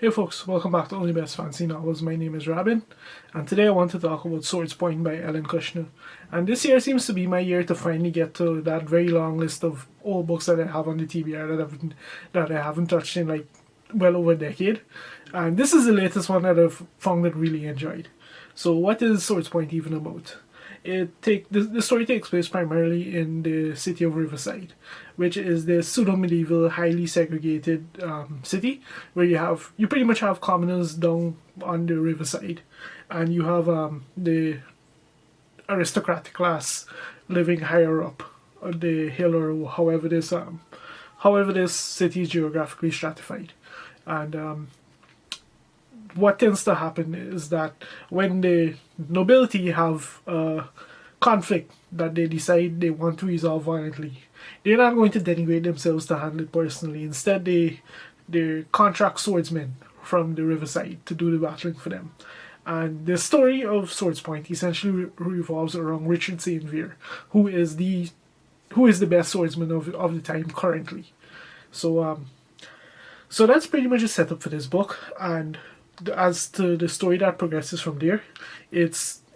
Hey folks, welcome back to Only Best Fancy Novels. My name is Robin, and today I want to talk about Swordspoint by Kushner. And this year seems to be my year to finally get to that very long list of old books that I have on the TBR that I haven't touched in like well over a decade. And this is the latest one that I've found that really enjoyed. So what is Swordspoint even about? The story takes place primarily in the city of Riverside, which is the pseudo medieval, highly segregated city where you pretty much have commoners down on the riverside, and you have the aristocratic class living higher up on the hill, or however this city is geographically stratified. And what tends to happen is that when the nobility have a conflict that they decide they want to resolve violently, they're not going to denigrate themselves to handle it personally. Instead, they contract swordsmen from the riverside to do the battling for them. And the story of Swordspoint essentially revolves around Richard St. Vier, who is the best swordsman of the time currently. So that's pretty much a setup for this book, and as to the story that progresses from there, it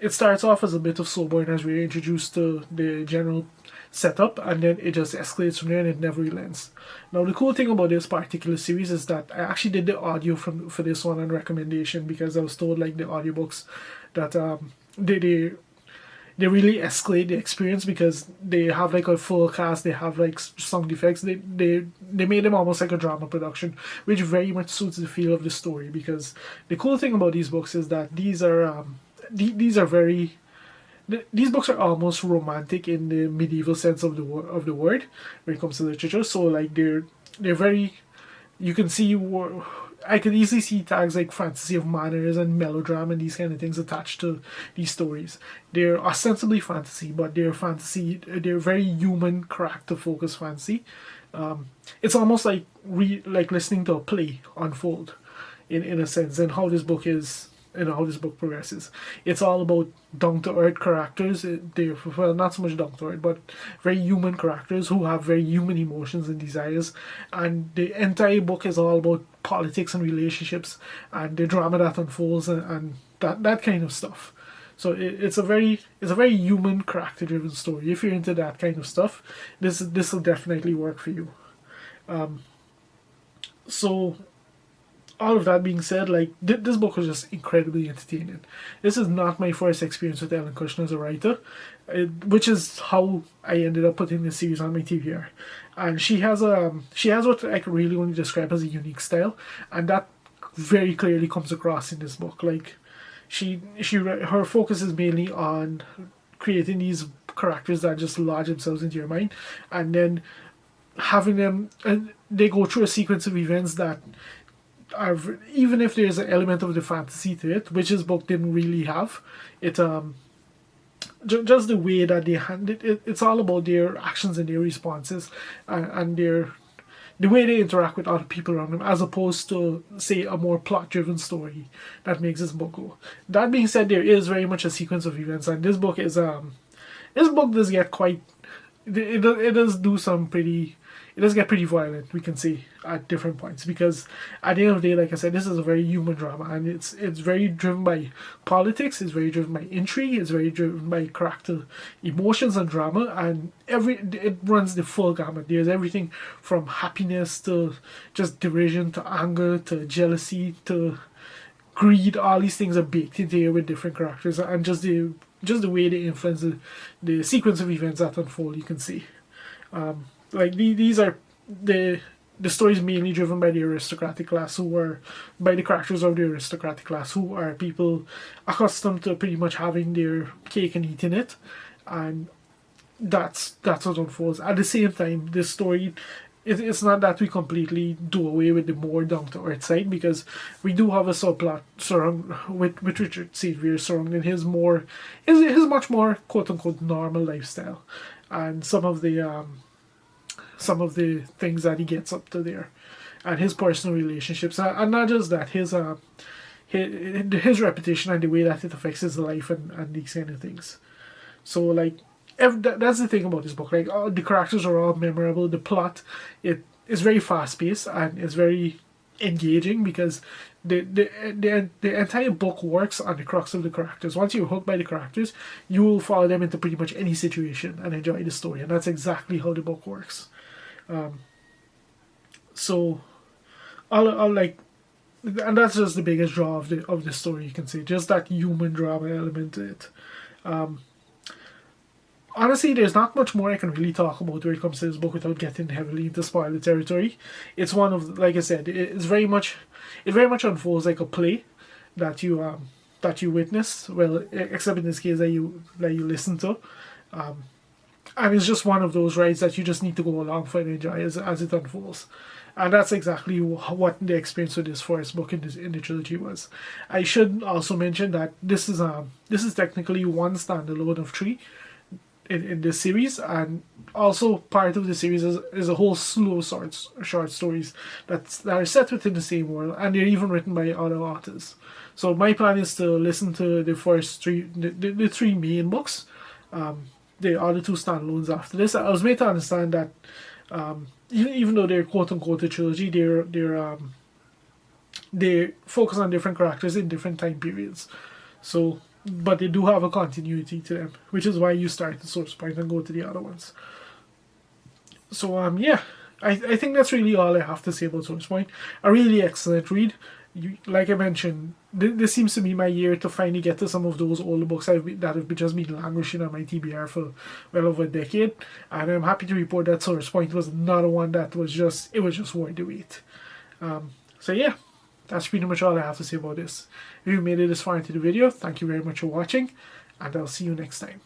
starts off as a bit of slow burn as we're introduced to the general setup, and then it just escalates from there and it never relents. Now the cool thing about this particular series is that I actually did the audio for this one on recommendation, because I was told like the audiobooks that they really escalate the experience because they have like a full cast, they have like sound effects, they made them almost like a drama production, which very much suits the feel of the story. Because the cool thing about these books is that these books are almost romantic in the medieval sense of the word when it comes to literature. So like they're very, you can see I could easily see tags like fantasy of manners and melodrama and these kind of things attached to these stories. They're ostensibly fantasy, but they're very human, character focused fantasy. It's almost like like listening to a play unfold in a sense, and how this book is and how this book progresses. It's all about down to earth characters. They're, well, not so much down to earth, but very human characters who have very human emotions and desires. And the entire book is all about politics and relationships and the drama that unfolds, and that kind of stuff. So it's a very human, character driven story. If you're into that kind of stuff, this will definitely work for you. So all of that being said, like this book was just incredibly entertaining. This is not my first experience with Ellen Kushner as a writer, which is how I ended up putting this series on my TBR. And she has what I can really only describe as a unique style, and that very clearly comes across in this book. Like her focus is mainly on creating these characters that just lodge themselves into your mind, and then having them, they go through a sequence of events that are, even if there's an element of the fantasy to it, which this book didn't really have, it just the way that they handle it, it's all about their actions and their responses, and the way they interact with other people around them, as opposed to say a more plot driven story that makes this book go. That being said, there is very much a sequence of events, and this book does get quite, it does do some pretty, it does get pretty violent, we can see, at different points, because at the end of the day, like I said, this is a very human drama, and it's very driven by politics, it's very driven by intrigue, it's very driven by character emotions and drama, and it runs the full gamut. There's everything from happiness to just derision to anger to jealousy to greed. All these things are baked into here with different characters, and just the way they influence the sequence of events that unfold, you can see. Like these are the story is mainly driven by the aristocratic class, by the characters of the aristocratic class, who are people accustomed to pretty much having their cake and eating it, and that's what unfolds. At the same time, this story, it's not that we completely do away with the more down to earth side, because we do have a subplot with Richard St. Vier surrounding his much more quote unquote normal lifestyle, and some of the things that he gets up to there, and his personal relationships, and not just that, his reputation and the way that it affects his life, and these kind of things. So like that's the thing about this book. Like the characters are all memorable. The plot, it is very fast paced, and it's very engaging, because the entire book works on the crux of the characters. Once you're hooked by the characters, you will follow them into pretty much any situation and enjoy the story, and that's exactly how the book works. So I'll like, and that's just the biggest draw of the story, you can say, just that human drama element to it. Honestly, there's not much more I can really talk about when it comes to this book without getting heavily into spoiler territory. It's one of, like I said, it very much unfolds like a play that you witness. Well, except in this case that you listen to, and it's just one of those rides that you just need to go along for and enjoy as it unfolds. And that's exactly what the experience with this first book in the trilogy was. I should also mention that this is technically one standalone of three in this series, and also part of the series is a whole slew of short stories that are set within the same world, and they're even written by other authors. So my plan is to listen to the first the three main books. The other two standalones after this. I was made to understand that even though they're quote unquote a trilogy, they focus on different characters in different time periods. So, but they do have a continuity to them, which is why you start the Swordspoint and go to the other ones. So yeah, I think that's really all I have to say about Swordspoint. A really excellent read. Like I mentioned, this seems to be my year to finally get to some of those older books that have just been languishing on my TBR for well over a decade, and I'm happy to report that Swordspoint was another one that was just worth the wait. So yeah, that's pretty much all I have to say about this. If you made it this far into the video, thank you very much for watching, and I'll see you next time.